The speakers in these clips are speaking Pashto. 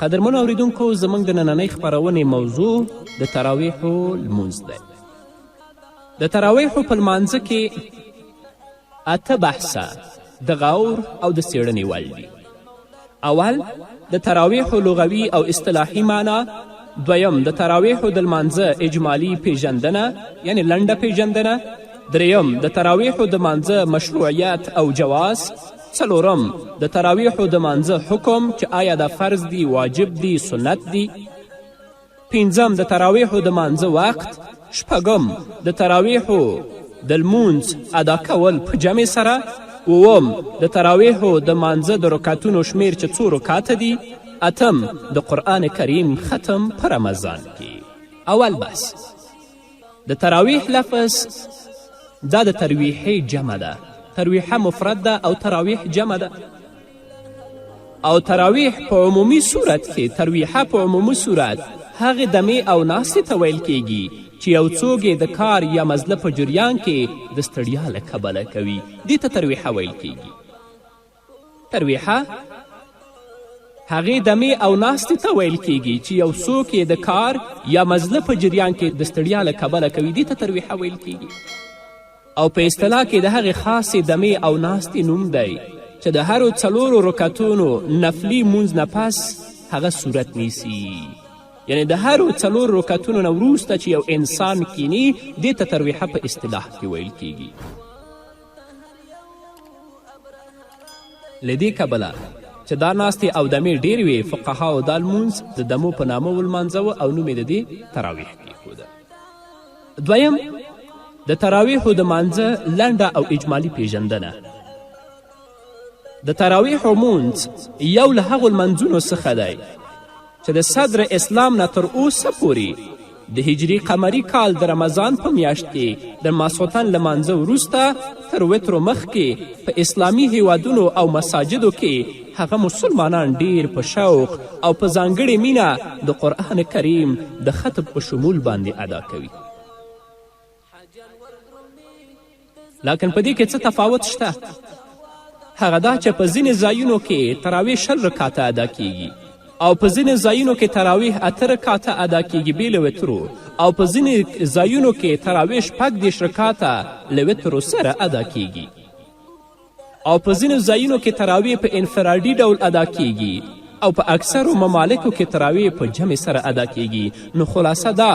قدرمنو اوریدونکو زموږ د نننۍ خپرونې موضوع د تراویحو لمونځ دی. د تراویحو په لمانځه کې 8 بحثه د غور او د څیړنې وړ دي. اول د تراویحو لغوي او اصطلاحي معنا، دویم د تراویحو د لمانځه اجمالي پیژندنه یعنی لنډه پیژندنه، دریم د تراویحو د لمانځه مشروعیت او جواز، څلورم د تراویحو د لمانځه حکم چې آیا دا فرض دی، واجب دی، سنت دی، پنځم د تراویحو د لمانځه وخت، شپږم د تراویحو د لمونځ ادا کول په جمع سره، اووم د تراویحو د لمانځه د رکعتونو شمیر چې 2 رکعته دي، اتم د قرآن کریم ختم په رمضان کې. اول بحث د تراویح لفظ دا د ترویحې جمع ده. ترویحه مفرد ده او تراویح جمع ده. او تراویح په عمومي صورت کې ترویحه په عمومي صورت هغې دمې او ناستې ته ویل کیږي چې یو څوک د کار یا مزله په جریان کې د ستړیا له کبله کوي. دې ته ترویحه ویل کیږي. ترویحه هغې دمې او ناستې ته ویل کیږي چې یو څوک د کار یا مزله په جریان کې د ستړیا له کبله کوي. دې ته ترویحه ویل کیږي. او په اصطلاح کې د هغې خاصې دمې او ناستې نوم دی چې د هرو 4 رکعتونو نفلي مونځ نه پس هغه صورت نیسي. یعنی د هرو 4 رکعتونو نه وروسته چې یو انسان کینی، دې ته ترویحه په اصطلاح کې ویل کیږي. له دې کبله چې دا ناستې او دمې ډېرې وې، فقهاو دا لمونځ د دمو په نامه ولمانځه او نوم یې د دې تراویح کیښوده. دویم د تراویحو د لمانځه لنډه او اجمالي پیژندنه. د تراویحو لمونځ یو له هغو لمنځونو څخه دی چې د صدر اسلام نه تر اوسه پورې د هجري قمري کال د رمضان په میاشت کې د ماسخوتن لمانځه وروسته تر وترو مخکې په اسلامي هیوادونو او مساجدو کې هغه مسلمانان ډیر په شوق او په ځانګړې مینه د قرآن کریم د ختم په شمول باندې ادا کوي. لکن په دې کې څه تفاوت شته؟ هغه دا چې په ځینې ځایونو کې تراویح 20 رکعته ادا کیږي او په ځینې ځایونو کې تراویح 8 رکعته ادا کیږي بې له وترو، او په ځینې ځایونو کې تراویح 15 رکعته له وترو سره ادا کیږي، او په ځینې ځایونو کې تراویح په انفرادي ډول ادا کیږي، او په اکثرو ممالکو کې تراویح په جمع سره ادا کیږي. نو خلاصه دا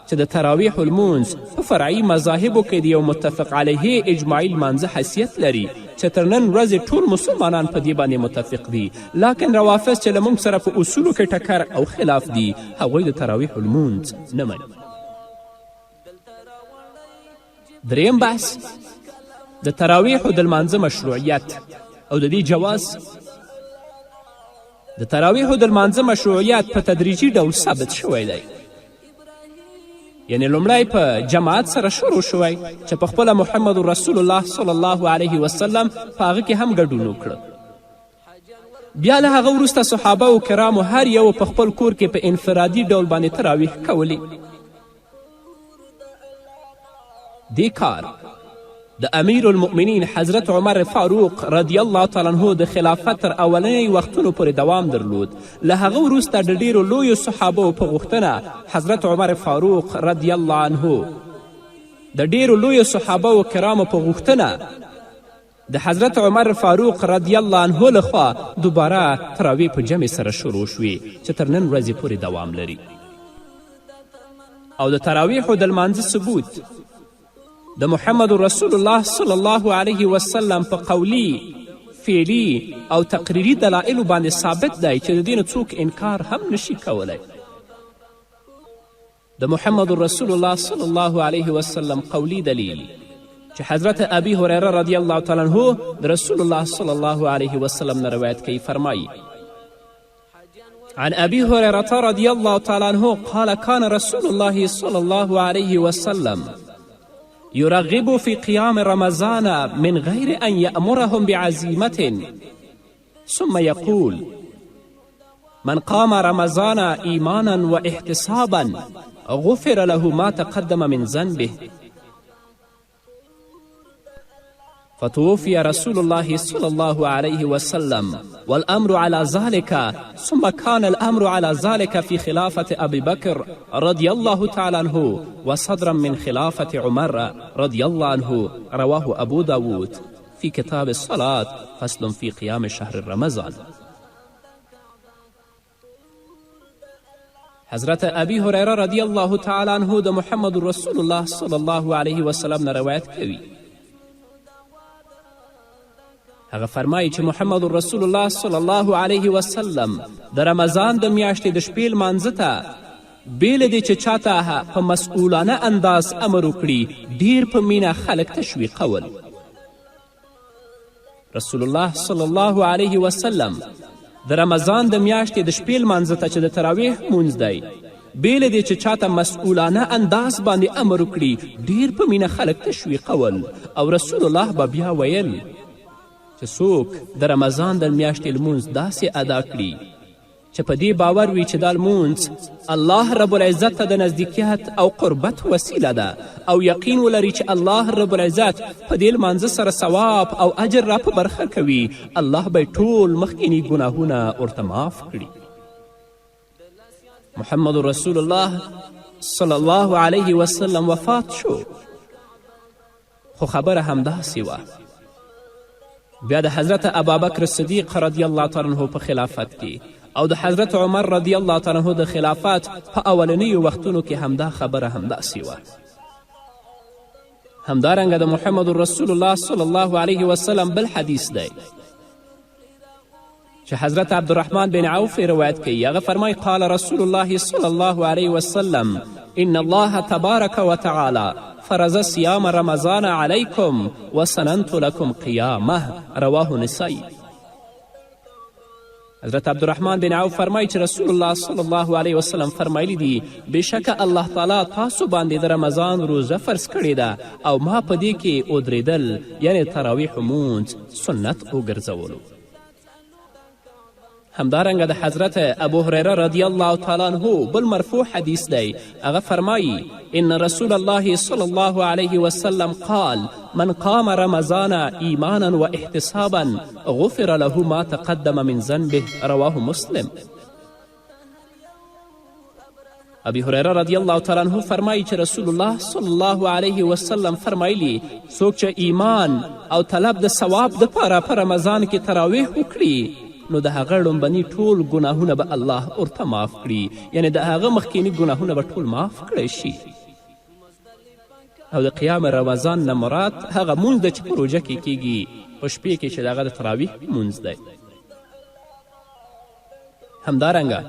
چې د تراویح لمونځ په فرعي مذاهبو کې د یو متفق علیه اجماعي لمانځه حیثیت لري چې تر نن ورځې ټول مسلمانان په دې باندې متفق دي. لکن روافظ چې له موږ سره په اصولو کې ټکر او خلاف دي، هغوی د تراویح لمونځ نه مني. دریم بحث د تراویحو د لمانځه مشروعیت او د دې جواز. د تراویحو د لمانځه مشروعیت په تدریجي ډول ثابت شوی دی. یعنی لومړی په جماعت سره شروع شوی چې په خپله محمد رسول الله صلی الله علیه وسلم په هغه کې هم ګډون وکړه. بیا له هغه وروسته صحابه و کرامو هر یو په خپل کور کې په انفرادي ډول باندې تراویح کولی. دې کار د امیر المؤمنین حضرت عمر فاروق رضی الله تعالی عنه د خلافت تر اولنی وختونو پورې دوام درلود. له هغه وروسته د ډیرو لویو صحابو په غوښتنه حضرت عمر فاروق رضی الله عنه د ډیرو لویو صحابه و کرامو په غوښتنه د حضرت عمر فاروق رضی الله عنه لخوا دوباره تراویح په جمع سره شروع شوې چې تر نن ورځې پورې دوام لري. او د تراویحو د لمانځه ثبوت د محمد رسول الله صلی الله علیه وسلم په قولی، فعلی او تقریري دلایلو باندې ثابت دی چې د دې نه څوک انکار هم نشي کولی. د محمد رسول الله صلی الله علیه وسلم قولی دلیل چې حضرت ابی هریره رضی الله تعالی عنه د رسول الله صلی الله علیه وسلم نه روایت کوي، فرمایي: عن ابي هريره رضي الله تعالى عنه قال كان رسول الله صلى الله عليه وسلم يرغب في قيام رمضان من غير أن يأمرهم بعزيمة ثم يقول: من قام رمضان إيمانا واحتسابا غفر له ما تقدم من ذنبه. فتوفي رسول الله صلى الله عليه وسلم والأمر على ذلك ثم كان الأمر على ذلك في خلافة أبي بكر رضي الله تعالى عنه وصدرا من خلافة عمر رضي الله عنه. رواه أبو داود في كتاب الصلاة فصل في قيام شهر رمضان. حضرت ابي هریره رضی الله تعالی عنه د محمد رسول الله صلی الله علیه وسلم نه روایت کوي. هغه فرمایي چې محمد رسول الله صلی الله علیه وسلم د رمضان د میاشتې د شپې لمانځه ته بې له دې چې چاته په مسئولانه انداز امر وکړي ډیر په مینه خلک تشویقول. رسول الله صلی الله علیه وسلم د رمضان د میاشتې د شپې لمانځه ته چې د تراویح مونځ دی بې له دې چې چاته مسئولانه انداز باندې امر وکړي ډیر په مینه خلک تشویقول. او رسول الله به بیا ویل چې څوک د رمضان د میاشتې لمونځ داسې ادا کړي چې په دې باور وي چې دا لمونځ الله رب العزت ته د نزدیکیت او قربت وسیله ده او یقین ولري چې الله رب العزت په دې لمانځه سره ثواب او اجر را په برخه کوي، الله به ټول مخکینی ګناهونه ورته معاف کړي. محمد رسول الله صلی الله علیه وسلم وفات شو، خو خبره همداسې وه. بیا د حضرت ابابکر صدیق رضی الله تعالی عنه په خلافت کې او د حضرت عمر رضی الله تعالی عنه د خلافت په اولنیو وختونو کې همدا خبره همداسې وه. همدارنګه د محمد رسول الله صلی الله علیه وسلم بل حدیث دی چې حضرت عبدالرحمن بن عوف روایت کوي. هغه فرمایي قال رسول الله صلی الله علیه وسلم ان الله تبارک وتعالی فرض صيام رمضان عليكم وسننت لكم قیامه. رواه نسائی. حضرت عبدالرحمن بن عوف فرمایي چې رسول الله صلی الله علیه وسلم فرمایلی دي بېشکه الله تعالی تاسو باندې د رمضان روزه فرض کړې ده او ما په دې کې ودرېدل یعنې تراویح مونځ سنت وګرځولو. همدارنګه د حضرت ابو هریره رضی الله تعالی عنه بل مرفوع حدیث دی. هغه فرمایي ان رسول الله صلی الله علیه وسلم قال من قام رمضان ایمانا و احتسابا غفر له ما تقدم من ذنبه. رواه مسلم. ابی هریره رضی الله تعالی عنه فرمایي چې رسول الله صلی الله علیه وسلم فرمایلی څوک چې ایمان او طلب د ثواب دپاره په رمضان کې تراویح وکړي نو د هغه لومبني ټول ګناهونه به الله ورته معاف کړي، یعنې د هغه مخکیني ګناهونه به ټول معاف کړی شي. او د قیام رمضان نه مراد هغه مونځ ده چې په روژه کې کیږي په شپې کې چې د هغه د تراویح مونځ دی. همدارنګه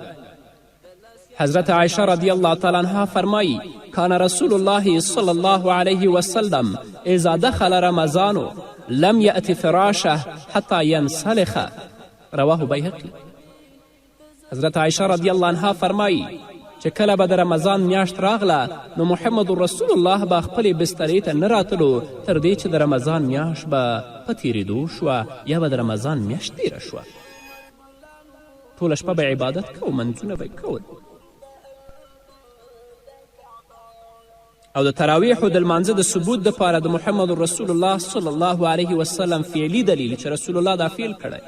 حضرت عایشه رضی الله تعالی عنها فرمایي کان رسول الله صلی الله علیه وسلم اذا دخل رمضان لم یأت فراشه حتی ینسلخ. رواه بیهقی. حضرت عایشه رضی الله عنها فرمایي چې کله به د رمضان میاشت راغله نو محمد رسول الله به خپلې بسترې ته نه راتلو تر دې چې د رمضان میاشت به په تیرېدو شوه یا به د رمضان میاشت تیره شوه. ټوله شپه به عبادت کو، منځونه به کول. او د تراویحو د لمانځه د ثبوت دپاره د محمد رسول الله صلی الله علیه وسلم فعلي دلیل چې رسول الله دا فعل کړی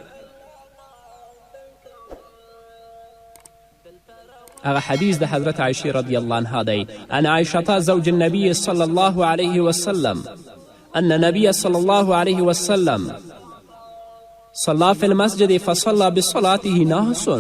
هغه حدیث د حضرت عایشې رضی الله عنها دی. عن عایشة زوج النبي صلی الله علیه وسلم أن النبي صلی الله علیه وسلم صلى في المسجد فصلى بصلاته ناس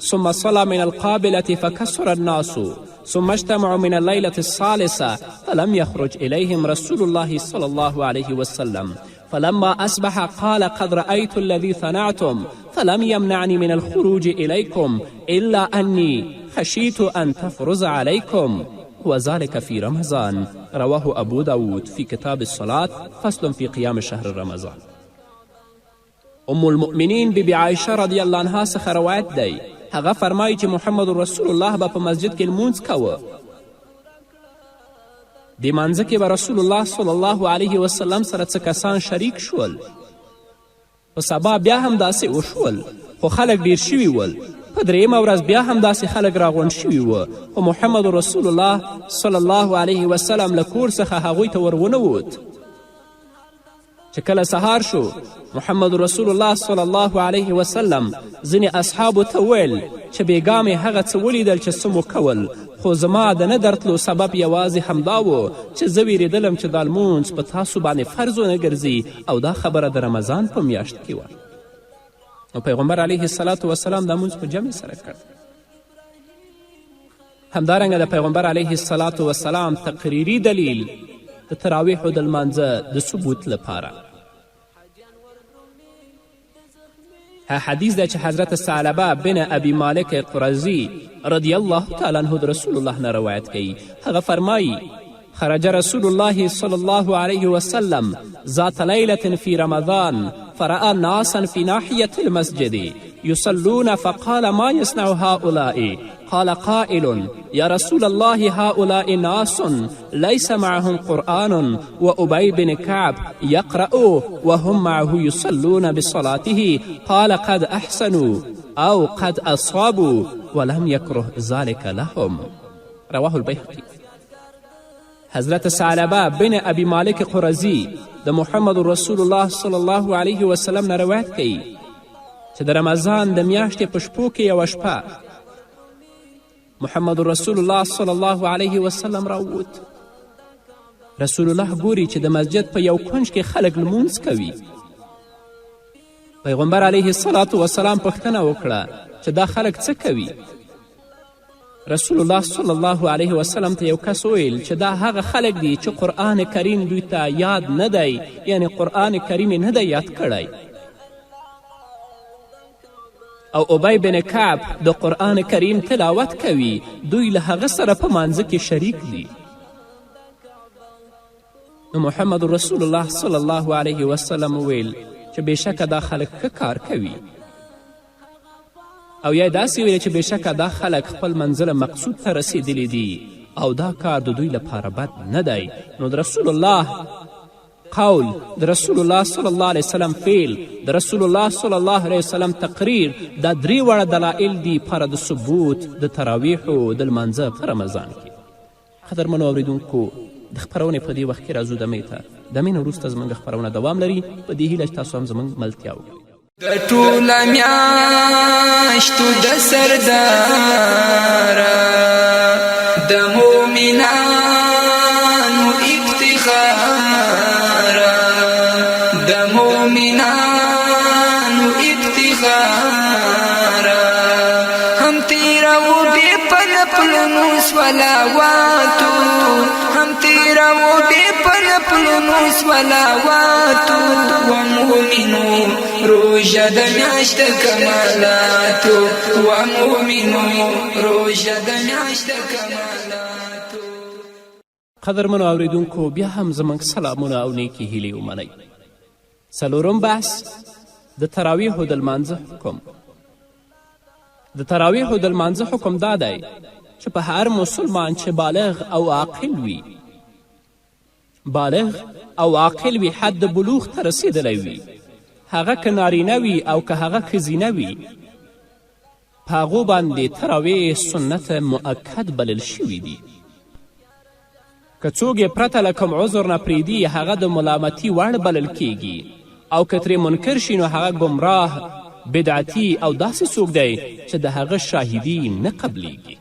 ثم صلى من القابلة فكسر الناس ثم اجتمعوا من الليلة الثالثة فلم يخرج إليهم رسول الله صلى الله عليه وسلم فلما أصبح قال قد رأيت الذي صنعتم فلم يمنعني من الخروج إليكم إلا أني خشيت أن تفرز عليكم وذلك في رمضان. رواه أبو داود في كتاب الصلاة فصل في قيام شهر رمضان. ام المؤمنین بیبي عایشه رضی الله عنها څخه روایت دی. هغه فرمایي چې محمد رسول الله به په مسجد کې لمونځ کوه. د مانځه کې به رسول الله صلی الله علیه وسلم سره څه کسان شریک شول. په سبا بیا هم داسې وشول خو خلک ډیر شوي ول. په درېیمه ورځ بیا هم داسې خلک راغونډ شوي وه خو محمد رسول الله صلی الله علیه وسلم له کور څخه هغوی ته ور ونه ووت چې کله سهار شو محمد رسول الله صلی الله علیه وسلم ځینې اصحابو ته ویل چې بېګا مې هغه څه ولیدل چې څه مو کول، خو زما د نه درتلو سبب یوازې همدا و چې زه ویرېدلم چې دا لمونځ په تاسو باندې فرض ونه ګرځي او دا خبره د رمضان په میاشت کې وه. نو پیغمبر علیه الصلاة وسلام دا مونځ په جمع سره کړ. همدارنګه د پیغمبر علیه الصلاة وسلام تقریري دلیل د تراویحو د لمانځه د ثبوت لپاره حدیث ده چې حضرت ثعلبه بن ابي مالک قرزي رضی الله تعالی عنه د رسول الله نه روایت کوي. هغه فرمایي خرج رسول الله صلى الله عليه وسلم ذات ليلة في رمضان فرأى ناسا في ناحية المسجد يصلون فقال ما يصنع هؤلاء؟ قال قائل يا رسول الله هؤلاء ناس ليس معهم قرآن وأبي بن كعب يقرأ وهم معه يصلون بصلاته قال قد أحسنوا أو قد أصابوا ولم يكره ذلك لهم. رواه البيهقي. حضرت ثعلبه بن ابي مالک قرزي د محمد رسول الله صلی الله علیه وسلم نه روایت کوي چې د رمضان د میاشتې په شپو کې یوه شپه محمد رسول الله صلی الله علیه وسلم راووت. رسول الله ګوري چې د مسجد په یو کنج کې خلک لمونځ کوي. پیغمبر علیه الصلاة وسلام پوښتنه وکړه چې دا خلک څه کوي؟ رسول الله صلی الله علیه وسلم ته یو کس ویل چې دا هغه خلک دي چې قرآن کریم دوی ته یاد نه دی، یعنی قرآن کریم نه دی یاد کړی. او ابی بن کعب د قرآن کریم تلاوت کوي، دوی له هغه سره په مانځه کې شریک دي. نو محمد رسول الله صلی الله علیه وسلم ویل چې بېشکه دا خلک ښه کار کوي، او یا داسې ویل چې بېشکه دا خلک خپل منزل مقصود ته رسیدلی دي او دا کار د دوی لپاره بد نه دی. نو د رسول الله قول، د رسول الله صلی الله علیه وسلم فعل، د رسول الله صلی الله علیه وسلم تقریر، دا درې واړه دلایل دي لپاره د ثبوت د تراویحو د لمانځه په رمضان کې. قدرمنو اوریدونکو، د خپرونې په دې وخت کې راځو دمې ته. دمې نه وروسته زموږ خپرونه دوام لري، په دې هیله چې تاسو هم زموږ ملتیا وکړئ. د ټوله میاشتو د سرداره د مؤمنانو افتخاره، د مؤمنانو افتخاره، هم تیرو بې پله پلونو صلواتو، هم تیرو بې پله پلونو صلواتو، ومؤمنو روژه د میاشت کمالاتو، ومؤمنو روژه د میاشت کمالاتو. قدرمنو اوریدونکو، بیا هم زموږ سلامونه او نیکې هیلې ومنئ. څلورم بحث د تراویحو د لمانځه حکم. د تراویحو د لمانځه حکم دا دی چې په هر مسلمان چې بالغ او عاقل وي، بالغ او عاقل وي، حد د بلوغ ته رسیدلی وي، هغه که نارینه وي او که هغه ښځینه وي، په هغو باندې تراویح سنت مؤکد بلل شوي دي. که څوک یې پرته له کوم عذر نه پرېږدي، هغه د ملامتي وړ بلل کیږي، او که ترې منکر شي نو هغه ګمراه، بدعتي او داسې څوک دی چې د هغه شاهدي نه قبلیږي.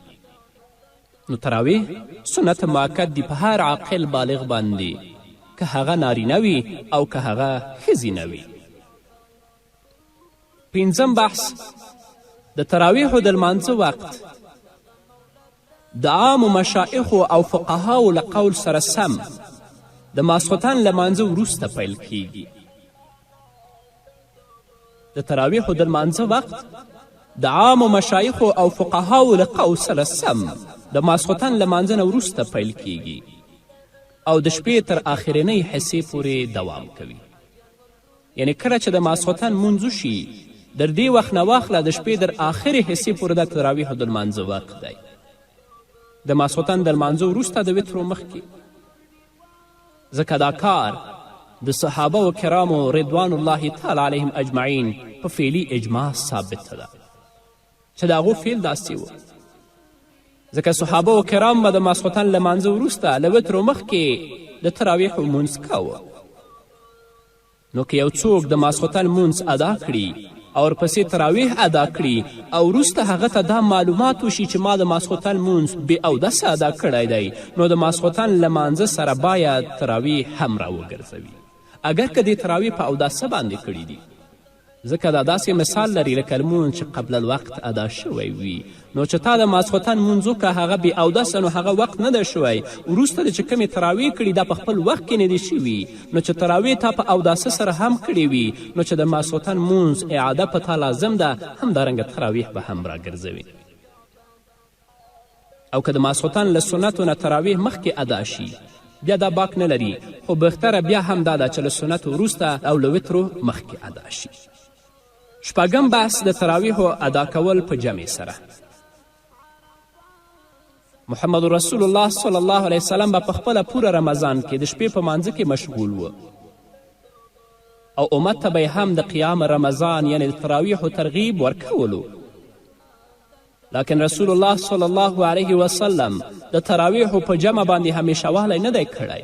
نو تراویح سنت مؤکد دي په هر عاقل بالغ باندې، که هغه نارینه وي او که هغه ښځینه وي. پنځم بحث د تراویحو د لمانځه وخت د عامو مشایخو او فقهاو له قول سره سم د ماسخوتن لمانځه وروسته پیل کیږي. د تراویحو د لمانځه وخت د عامو مشایخو او فقهاو له قول سره سم د ماسخوتن لمانځه نه وروسته پیل کیږي او د شپې تر آخرنۍ حصې پورې دوام کوي. یعنی کله چې د ماسخوتن مونځ وشي، در دې وخت نه واخله د شپې در آخرې حصې پورې د تراویحو د لمانځه وخت دی. د ماسخوتن د لمانځه وروسته د وترو مخکې، ځکه دا کار د صحابه و کرامو رضوان الله تعالی علیهم اجمعین په فعلي اجماع ثابته ده چې د هغو فعل داسې و. ځکه صحابه و کرام به د ماسخوتن لمانځه وروسته له وترو مخکې د تراویحو مونځ کوه. نو که یو څوک د ماسخوتن مونځ ادا کړي او ورپسې تراویح ادا کړي او وروسته هغه ته دا معلومات وشي چې ما د ماسخوتن مونځ بې اودسه ادا کړی دی نو د ماسخوتن له مانځه سره باید تراویح هم راوګرځوي اگر که دې تراویح په اوداسه باندې کړي دي ځکه دا داسې مثال لري لکه لمونځ چې قبل الوقت ادا شوی وي نو چې تا د ماسخوتن مونځ وکړه هغه بې اودسه نو هغه وقت نه ده شوی وروسته د چې کومې تراویح کړي دا په خپل وخت کې نه دي شوي نو چې تراویح تا په اوداسه سره هم کړې وي نو چې د ماسخوتن مونځ اعاده په تا لازم ده همدارنګه تراویح به هم راګرځوي او که د ماسخوتن له سنتو نه تراویح مخکې ادا شي بیا دا باک نه لري خو بهتره بیا هم دا ده چې له سنتو وروسته او له وترو مخکې ادا شي شپږم بحث د تراویحو ادا کول په جمع سره محمد رسول الله صلی الله علیه وسلم به په خپله پوره رمضان کې د شپې په مانځه کې مشغول و او امت ته به هم د قیام رمضان یعنی د تراویحو ترغیب ورکولو لکن رسول الله صلی الله علیه وسلم د تراویحو په جمع باندې همیشهوالی نه دی کړی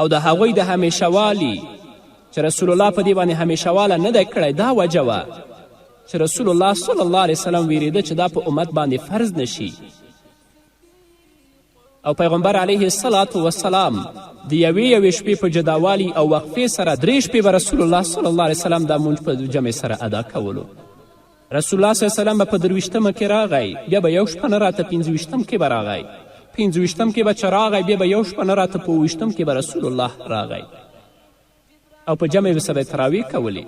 او د هغوی د همیشهوالي چې رسول الله په دې باندې همیشهواله نه دی کړی دا وجه وه چې رسول الله صلی الله علیه وسلم ویریده چې دا په امت باندې فرض نشي او پیغمبر علیه الصلاة وسلام د یوې شپې په جداوالي او وقفې سره 3 شپې به رسول الله صلی الله علیه وسلم دا مونځ په جمع سره ادا کولو رسول الله صلی الله علیه وسلم به په 23مه کې راغی بیا به یو شپه نه راته 25م کې به راغی 25م کې به چې راغی بیا به یو شپه نه راته په 28م کې به رسول الله راغی او په جمع به سره تراویح کولی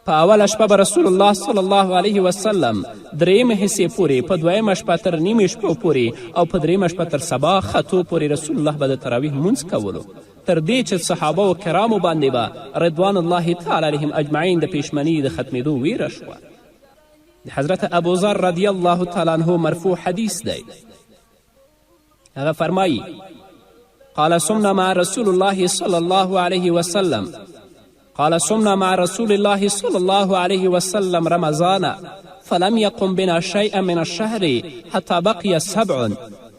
په اوله شپه به رسول الله صلی الله علیه وسلم 3مه حصې پورې په 2مه شپه تر نیمې شپو پورې او په 3مه شپه تر سبا خطو پورې رسول الله به د تراویح مونځ کولو تر دې چې صحابه و کرامو باندې به رضوان الله تعالی علیهم اجمعین د پیشمني د ختمېدو ویره شوه د حضرت ابوذر رضی الله تعالی عنه مرفوع حدیث دی هغه فرمایي قال صمنا مع رسول الله صلى الله عليه وسلم قال صمنا مع رسول الله صلى الله عليه وسلم رمضان فلم يقم بنا شيئا من الشهر حتى بقي 7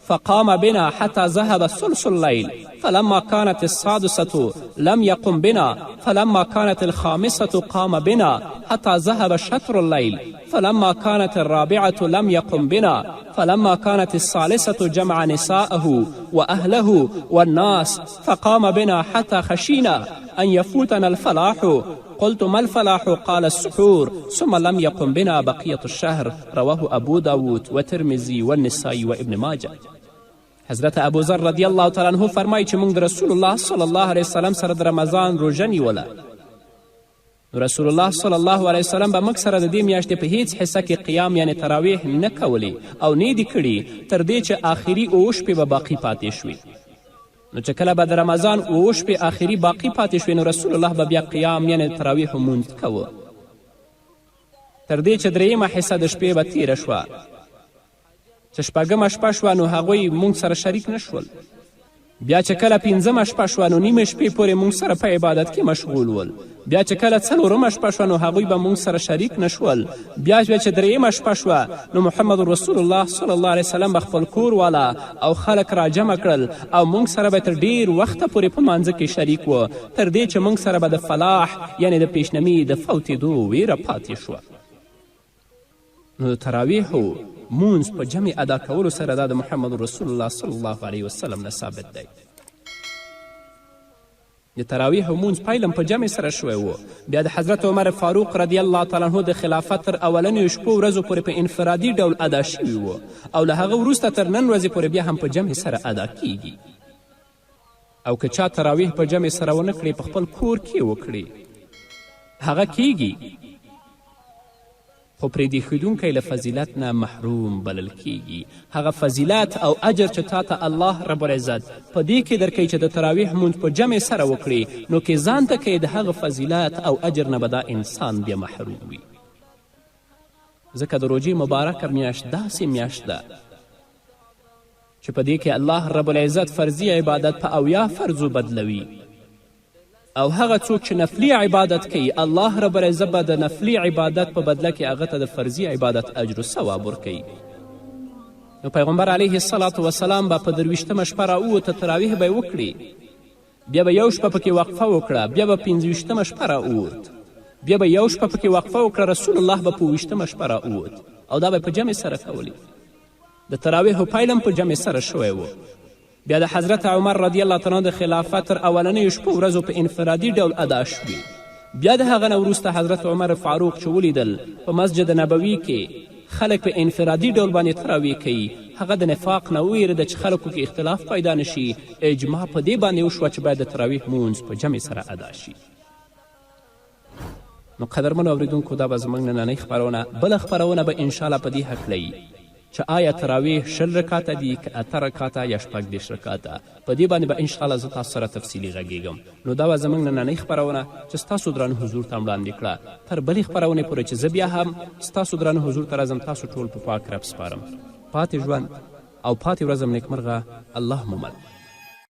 فقام بنا حتى ذهب ثلث الليل فلما كانت السادسة لم يقم بنا فلما كانت الخامسة قام بنا حتى ذهب شطر الليل فلما كانت الرابعة لم يقم بنا فلما كانت الثالثة جمع نساءه وأهله والناس فقام بنا حتى خشينا أن يفوتنا الفلاح قلت ما الفلاح قال السحور ثم لم يقم بنا بقية الشهر رواه أبو داود والترمذي والنسائي وابن ماجه حضرت ابوذر رضی الله تعالی عنه فرمایي چې موږ د رسول الله صلی الله علیه وسلم سره د رمضان روژه نیوله رسول الله صلی الله علیه وسلم به موږ سره د دې میاشتې په هیڅ حصه کې قیام یعنی تراویح نه کولی او نه دي کړي تر دې چې آخري 7 شپې به باقي پاتې شوي نو چې کله به د رمضان 7 شپې آخري باقي پاتې شوي نو رسول الله به بیا قیام یعنی تراویح مونځ کوه تر دې چې 3مه حصه د شپې به تیره شوه چې 4مه شپه شوه نو هغوی مونږ سره شریک نشول بیا چې کله 5مه شپه شوه نو نیمې شپې پورې مونږ سره په عبادت کې مشغول ول بیا چې کله 4مه شپه شوه نو هغوی به مونږ سره شریک نشول بیا چې 3مه شپه شوه نو محمد رسول الله صلی الله علیه وسلم به خپل کور والا او خلک راجمع کړل او مونږ سره به تر ډیر وخته پورې په مانځه کې شریک و تر دې چې مونږ سره به د فلاح یعنی د پیشنمي د فوتېدو ویره پاتې شوه نو د تراویحو مونځ په جمع ادا کولو سره دا د محمد رسول الله صلی الله علیه وسلم نه ثابت دی د تراویحو مونځ پیلم په جمع سره شوی و بیا د حضرت عمر فاروق رضی الله تعالی عنه د خلافت تر اولنیو شپو ورځو پورې په انفرادي ډول ادا شوي و او له هغه وروسته تر نن ورځې پورې بیا هم په جمع سره ادا کیږي او که چا تراویح په جمع سره ونه کړي په خپل کور کې وکړي هغه کیږي خو پرې دیښودونکی له فضیلت نه محروم بلل کیږي هغه فضیلت او اجر چې تا ته الله رب العزت په دې کې درکوي چې د تراویح مونځ په جمع سره وکړي نو کې ځان ته کوي د هغه فضیلت او اجر نه به دا انسان بیا محروم وي ځکه د روژې مبارکه میاشت داسې میاشت ده چې په دې کې الله رب العزت فرضي عبادت په 80 فرضو بدلوي او هغه څوک چې نفلي عبادت کوي الله رب العزت به د نفلي عبادت په بدله کې هغه ته د فرضي عبادت اجر و ثواب ورکوي نو پیغمبر علیه الصلاة وسلام به په 23مه شپه راووته تراویح به یې وکړي بیا به یو شپه پکې وقفه وکړه، بیا به 25مه شپه راووت، بیا به یو شپه پکې وقفه وکړه، رسول الله به په 20مه شپه راووت او دا به په جمع سره کولی. د تراویحو پیل هم په جمع سره شوی و. بیا د حضرت عمر رضی الله تعالی د خلافت تر اولنیو شپو ورځو په انفرادي ډول ادا شوي. بیا د هغه نه وروسته حضرت عمر فاروق چې ولیدل په مسجد نبوي کې خلک په انفرادي ډول باندې تراویح کوي، هغه د نفاق نه وویرېده چې خلکو کې اختلاف پیدا نشي. اجماع په دې باندې وشوه چې باید د تراویح لمونځ په جمع سره ادا شي. نو قدرمنو اوریدونکو، دا به زموږ نننۍ خپرونه. بله خپرونه به انشاءالله په دې هکله چې آیا تراویح 20 رکاته دي که 8 رکاته یا 14 رکاته، په دې باندې به انشاءالله زه تاسو سره تفصیلي غږیږم. نو دا به زموږ نننۍ خپرونه چې ستاسو درانه حضور ته وړاندې کړه. تر بلې خپرونې پورې چې زه بیا هم ستاسو درانه حضور ته راځم، تاسو ټول په پاک رب سپارم. پاتې ژوند او پاتې ورځم نیکمرغه. الله مو مل.